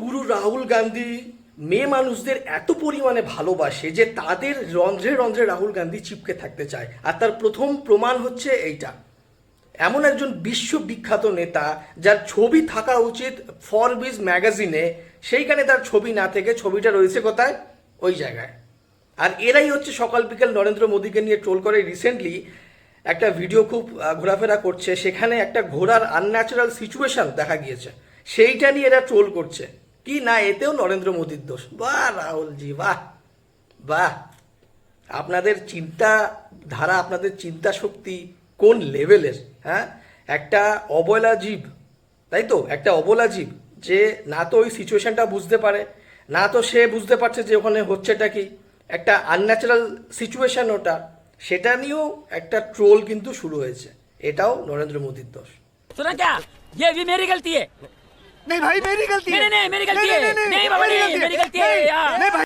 বিশ্বগুরু রাহুল গান্ধী মেয়ে মানুষদের এত পরিমাণে ভালোবাসে যে তাদের রন্ধ্রে রন্ধ্রে রাহুল গান্ধী চিপকে থাকতে চায়। আর তার প্রথম প্রমাণ হচ্ছে এইটা। এমন একজন বিশ্ববিখ্যাত নেতা যার ছবি থাকা উচিত ফরবিজ ম্যাগাজিনে, সেইখানে তার ছবি না থেকে ছবিটা রয়েছে কোথায়? ওই জায়গায়। আর এরাই হচ্ছে সকাল বিকেল নরেন্দ্র মোদীকে নিয়ে ট্রোল করে। রিসেন্টলি একটা ভিডিও খুব ঘোরাফেরা করছে, সেখানে একটা ঘোড়ার আনন্যাচারাল সিচুয়েশন দেখা গিয়েছে, সেইটা নিয়ে এরা ট্রোল করছে। কি না, এতেও নরেন্দ্র মোদীর দোষ? বাহ রাহুলজি, বাহ বাহ, আপনাদের চিন্তা ধারা, আপনাদের চিন্তা শক্তি কোন লেভেলের! হ্যাঁ, একটা অবলা জীব, তাই তো, একটা অবলা জীব যে না তো ওই সিচুয়েশনটা বুঝতে পারে, না তো সে বুঝতে পারছে যে ওখানে হচ্ছেটা কি, একটা আনন্যাচারাল সিচুয়েশন ওটা, সেটা নিয়েও একটা ট্রোল কিন্তু শুরু হয়েছে। এটাও নরেন্দ্র মোদীর দোষ। सुना क्या? ये भी मेरी गलती है। नहीं भाई मेरी गलती है। नहीं, मेरी गलती है। नहीं बाबा, नहीं, मेरी गलती है यार। नहीं भाई